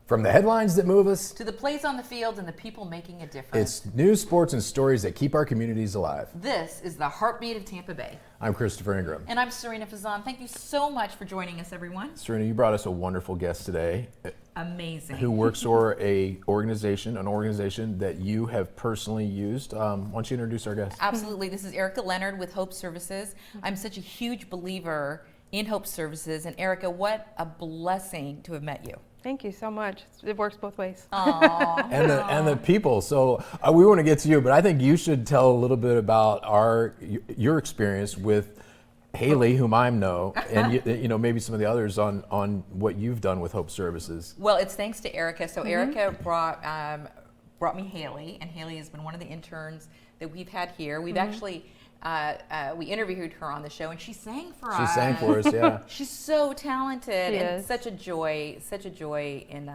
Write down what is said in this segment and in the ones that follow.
From the headlines that move us to the plays on the field and the people making a difference. It's news, sports, and stories that keep our communities alive. This is the heartbeat of Tampa Bay. I'm Christopher Ingram. And I'm Sarina Fazan. Thank you so much for joining us, everyone. Sarina, you brought us a wonderful guest today. Amazing. Who works for an organization that you have personally used. Why don't you introduce our guest? Absolutely. This is Erica Leonard with Hope Services. I'm such a huge believer in Hope Services. And Erica, what a blessing to have met you. Thank you so much. It works both ways. Aww. and the people. So we want to get to you, but I think you should tell a little bit about your experience with Haley, whom I know, and maybe some of the others on what you've done with Hope Services. Well, it's thanks to Erica. So Erica brought me Haley, and Haley has been one of the interns that we've had here. We've actually we interviewed her on the show, and she sang for us. She sang for us, yeah. She's so talented She and is. such a joy in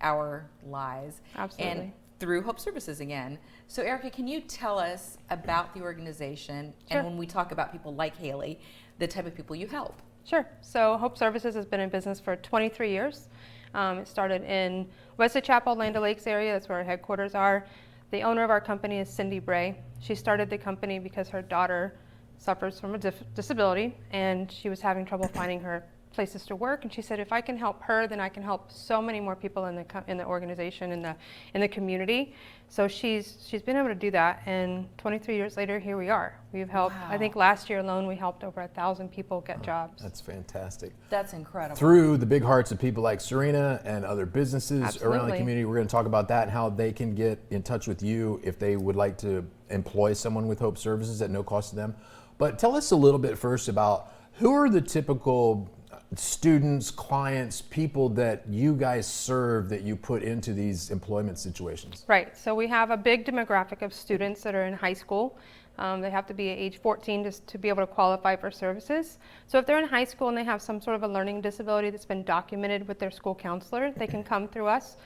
our lives. Absolutely. And through Hope Services again. So Erica, can you tell us about the organization Sure. and when we talk about people like Haley, the type of people you help? Sure. So Hope Services has been in business for 23 years. It started in Wesley Chapel, Land O'Lakes area. That's where our headquarters are. The owner of our company is Cindy Bray. She started the company because her daughter suffers from a disability, and she was having trouble finding her places to work. And she said, if I can help her, then I can help so many more people in the organization, in the community. So she's been able to do that, and 23 years later, here we are. We've helped. Wow. I think last year alone, we helped over 1,000 people get jobs. That's fantastic. That's incredible. Through the big hearts of people like Sarina and other businesses around the Absolutely. community, we're going to talk about that and how they can get in touch with you if they would like to employ someone with Hope Services at no cost to them. But tell us a little bit first about who are the typical students, clients, people that you guys serve that you put into these employment situations? Right. So we have a big demographic of students that are in high school. They have to be age 14 to be able to qualify for services. So if they're in high school and they have some sort of a learning disability that's been documented with their school counselor, they can come through us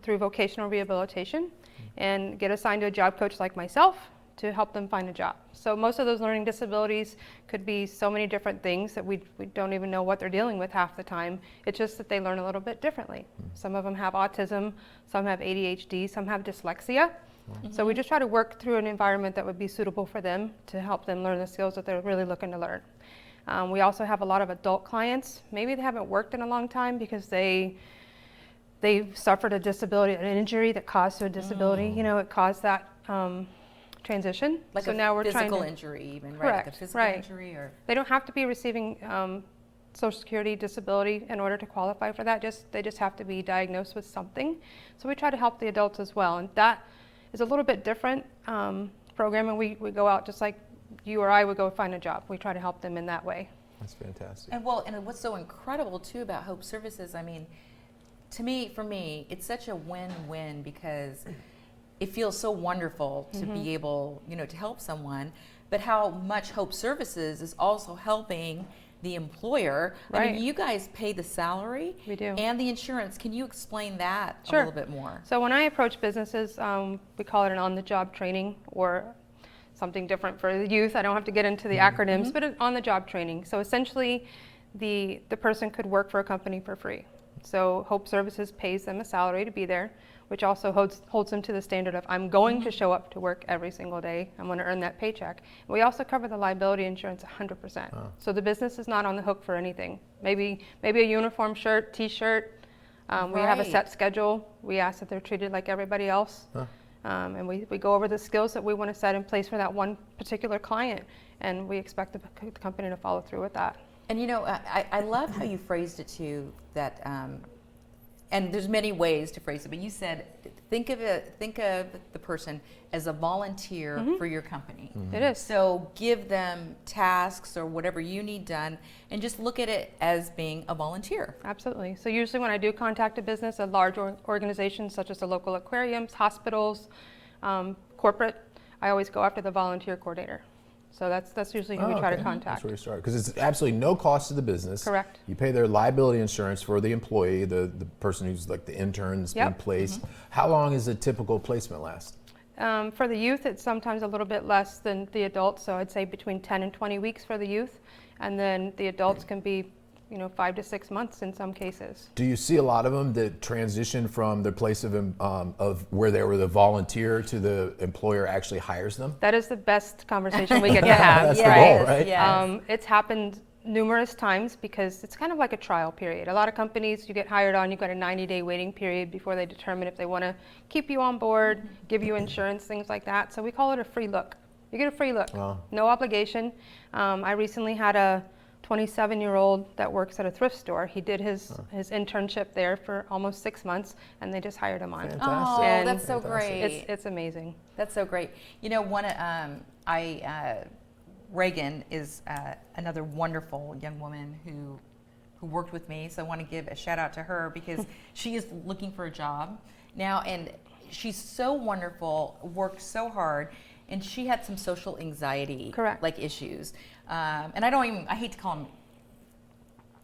through vocational rehabilitation and get assigned to a job coach like myself to help them find a job. So most of those learning disabilities could be so many different things that we don't even know what they're dealing with half the time. It's just that they learn a little bit differently. Some of them have autism, some have ADHD, some have dyslexia. So we just try to work through an environment that would be suitable for them to help them learn the skills that they're really looking to learn. We also have a lot of adult clients. Maybe they haven't worked in a long time because they suffered a disability, an injury that caused a disability. It caused that transition. Like so a now we're physical trying to, injury even, right? Correct, Like a physical right. injury or... They don't have to be receiving Social Security disability in order to qualify for that. They just have to be diagnosed with something. So we try to help the adults as well. And that is a little bit different program, and we go out just like you or I would go find a job. We try to help them in that way. That's fantastic. And what's so incredible too about Hope Services, I mean, for me, it's such a win-win because it feels so wonderful to be able, to help someone, but how much Hope Services is also helping the employer. Right. I mean, you guys pay the salary We do. and the insurance. Can you explain that Sure. a little bit more? So when I approach businesses, we call it an on-the-job training or something different for the youth. I don't have to get into the acronyms, but an on-the-job training. So essentially, the person could work for a company for free. So Hope Services pays them a salary to be there, which also holds them to the standard of I'm going to show up to work every single day. I'm going to earn that paycheck. We also cover the liability insurance 100%. Wow. So the business is not on the hook for anything. Maybe a uniform shirt, t-shirt. We have a Right. set schedule. We ask that they're treated like everybody else. Huh. And we go over the skills that we want to set in place for that one particular client. And we expect the company to follow through with that. And I love how you phrased it too, that, and there's many ways to phrase it, but you said, think of the person as a volunteer for your company. It is. So give them tasks or whatever you need done, and just look at it as being a volunteer. Absolutely. So usually when I do contact a business, a large organization such as the local aquariums, hospitals, corporate, I always go after the volunteer coordinator. So that's usually who we try to That's contact. where you start. Because it's absolutely no cost to the business. Correct. You pay their liability insurance for the employee, the person who's like the intern that's been Yep. placed. How long is a typical placement last? For the youth, it's sometimes a little bit less than the adults. So I'd say between 10 and 20 weeks for the youth. And then the adults can be 5 to 6 months in some cases. Do you see a lot of them that transition from their place of where they were the volunteer to the employer actually hires them? That is the best conversation we get to have. That's the goal, right? Yes. It's happened numerous times because it's kind of like a trial period. A lot of companies, you get hired on, you've got a 90-day waiting period before they determine if they want to keep you on board, give you insurance, things like that. So we call it a free look. You get a free look, no obligation. I recently had a 27-year-old that works at a thrift store. He did his internship there for almost 6 months, and they just hired him on. Fantastic. Oh, And that's so great. It's amazing. That's so great. Reagan is another wonderful young woman who worked with me. So I want to give a shout out to her because she is looking for a job now, and she's so wonderful, worked so hard, and she had some social anxiety issues. And I hate to call them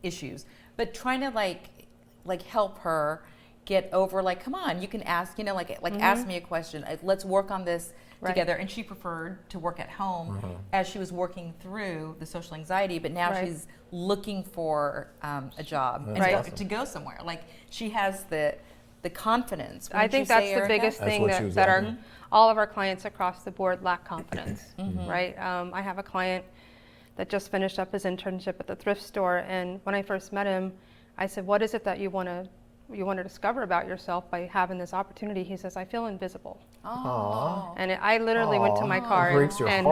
issues, but trying to like help her get over, come on, you can ask, ask me a question. Let's work on this together. And she preferred to work at home as she was working through the social anxiety, but now she's looking for a job and to go somewhere. She has the confidence. I think that's the biggest thing that all of our clients across the board lack confidence, right? I have a client that just finished up his internship at the thrift store, and when I first met him, I said, "What is it that you want to discover about yourself by having this opportunity?" He says, "I feel invisible." Oh. And I literally went to my car and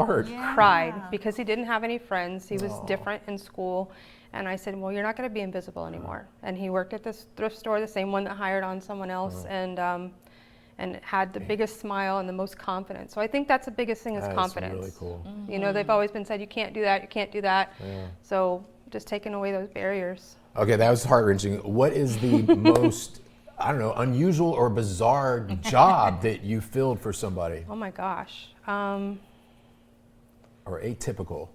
cried because he didn't have any friends. He was different in school. And I said, "Well, you're not going to be invisible anymore." And he worked at this thrift store, the same one that hired on someone else, and had the biggest smile and the most confidence. So I think that's the biggest thing is confidence. That's really cool. They've always been said, you can't do that, you can't do that. Yeah. So just taking away those barriers. Okay, that was heart-wrenching. What is the most, unusual or bizarre job that you filled for somebody? Oh my gosh. Or atypical,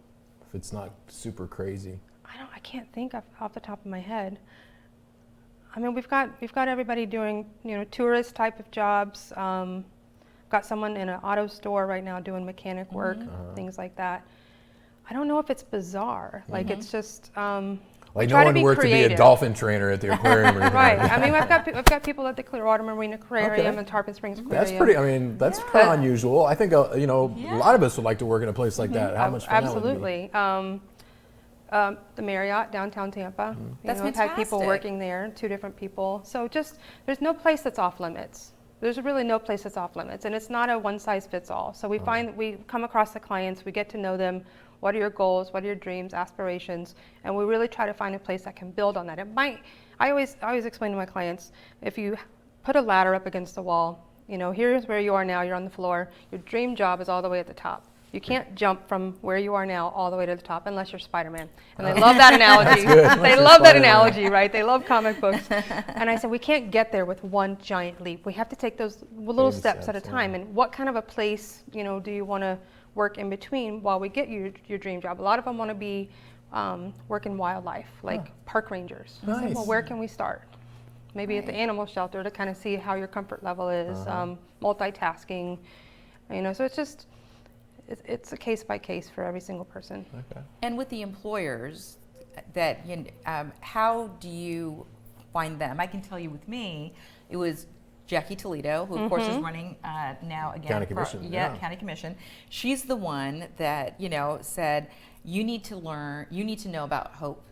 if it's not super crazy. I can't think off the top of my head. I mean, we've got everybody doing, tourist type of jobs. Got someone in an auto store right now doing mechanic work, things like that. I don't know if it's bizarre. It's just. No one worked to be a dolphin trainer at the aquarium or anything. Right. I mean, we've got people at the Clearwater Marine Aquarium and Tarpon Springs Aquarium. That's pretty. That's kind of unusual. I think a lot of us would like to work in a place like that. How much fun Absolutely. That would be. The Marriott downtown Tampa. That's I've had people fantastic. working there, 2 different people. So there's no place that's off limits. There's really no place that's off limits, and it's not a one size fits all. So we come across the clients, we get to know them. What are your goals? What are your dreams, aspirations? And we really try to find a place that can build on that. I always explain to my clients, if you put a ladder up against the wall, here's where you are now, you're on the floor. Your dream job is all the way at the top. You can't jump from where you are now all the way to the top unless you're Spider-Man. And they love that analogy. They love that analogy, right? They love comic books. And I said, we can't get there with one giant leap. We have to take those little steps at a time. And what kind of a place, do you want to work in between while we get you your dream job? A lot of them want to be work in wildlife, like park rangers. I said, well, where can we start? Maybe at the animal shelter to kind of see how your comfort level is, multitasking. So it's just, it's a case by case for every single person. Okay. And with the employers, how do you find them? I can tell you with me, it was Jackie Toledo, who of course is running now again. County Commission. County Commission. She's the one that, said, you need to learn, you need to know about Hope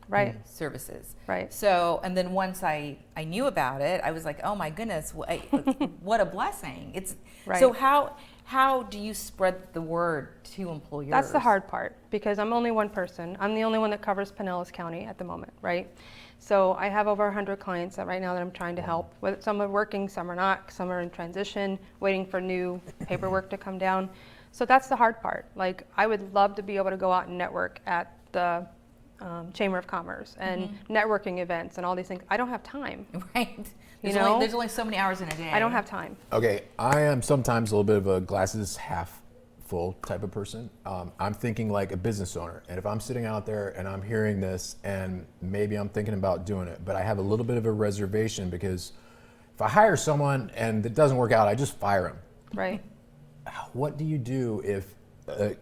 Services. Right. So, and then once I knew about it, I was like, oh my goodness, what a blessing. So how do you spread the word to employers? That's the hard part, because I'm only one person. I'm the only one that covers Pinellas County at the moment, right? So I have over 100 clients right now that I'm trying to help. Some are working, some are not, some are in transition, waiting for new paperwork to come down. So that's the hard part. I would love to be able to go out and network at the Chamber of Commerce and networking events and all these things. I don't have time. Right. There's only so many hours in a day. I don't have time. Okay, I am sometimes a little bit of a glasses half full type of person. I'm thinking like a business owner, and if I'm sitting out there and I'm hearing this, and maybe I'm thinking about doing it, but I have a little bit of a reservation because if I hire someone and it doesn't work out, I just fire them. Right. What do you do if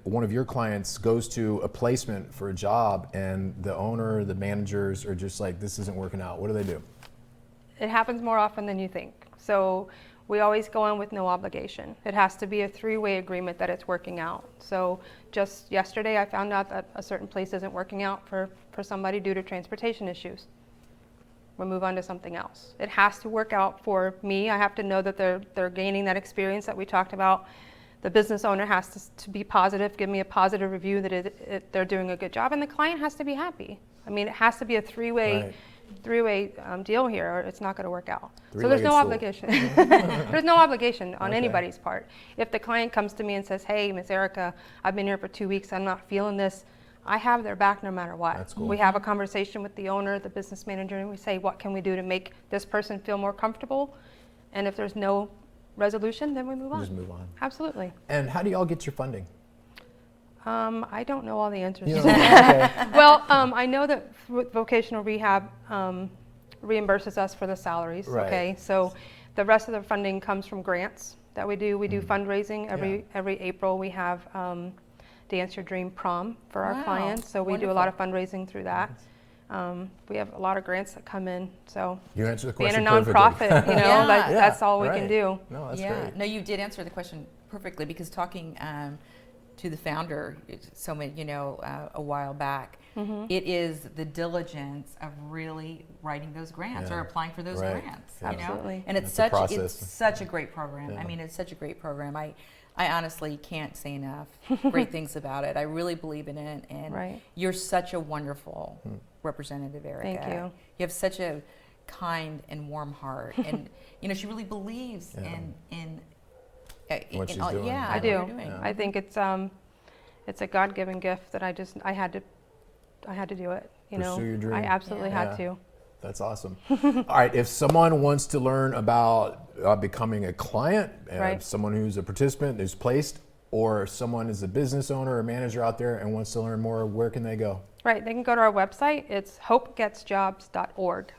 one of your clients goes to a placement for a job and the owner, the managers are just like, this isn't working out? What do they do? It happens more often than you think. So we always go in with no obligation. It has to be a three-way agreement that it's working out. So just yesterday I found out that a certain place isn't working out for somebody due to transportation issues. We'll move on to something else. It has to work out for me. I have to know that they're gaining that experience that we talked about. The business owner has to be positive, give me a positive review that they're doing a good job, and the client has to be happy. I mean, it has to be a three-way deal here, or it's not going to work out. So there's no obligation. There's no obligation on anybody's part. If the client comes to me and says, hey, Miss Erica, I've been here for 2 weeks, I'm not feeling this, I have their back no matter what. That's cool. We have a conversation with the owner, the business manager, and we say, what can we do to make this person feel more comfortable? And if there's no resolution, then we move on. Just move on. Absolutely. And how do y'all get your funding? I don't know all the answers You to don't know? that. Okay. Well, I know that vocational rehab reimburses us for the salaries. Right. Okay, so the rest of the funding comes from grants that we do. We do fundraising every April. We have Dance Your Dream Prom for our clients. So we do a lot of fundraising through that. We have a lot of grants that come in. So You answered the being a question nonprofit, perfectly. that's all we can do. No, that's Yeah, great. no, you did answer the question perfectly, because talking to the founder a while back, it is the diligence of really writing those grants or applying for those grants. Yeah. Absolutely. And it's such a great program. Yeah. I mean, it's such a great program. I honestly can't say enough great things about it. I really believe in it, and you're such a wonderful representative, Erica. Thank you. You have such a kind and warm heart, and she really believes in What she's all, doing. yeah, I what do. you're doing. I think it's a God-given gift that I had to do it. Pursue your dream. I absolutely had Yeah. to. That's awesome. All right, if someone wants to learn about becoming a client, someone who's a participant who's placed, or someone is a business owner or manager out there and wants to learn more, where can they go? Right, they can go to our website. It's hopegetsjobs.org.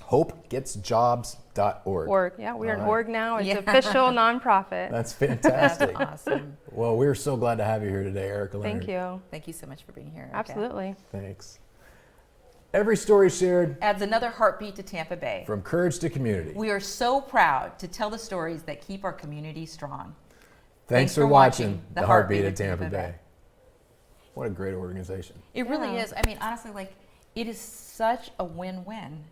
hopegetsjobs.org. Yeah, we're an All right. org now. It's official nonprofit. That's fantastic. That's awesome. Well, we're so glad to have you here today, Erica Leonard. Thank you. Thank you so much for being here, Erica. Absolutely. Thanks. Every story shared Adds another heartbeat to Tampa Bay. from courage to community. We are so proud to tell the stories that keep our community strong. Thanks for watching The Heartbeat of Tampa Bay. What a great organization. It really is. I mean, honestly, it is such a win-win.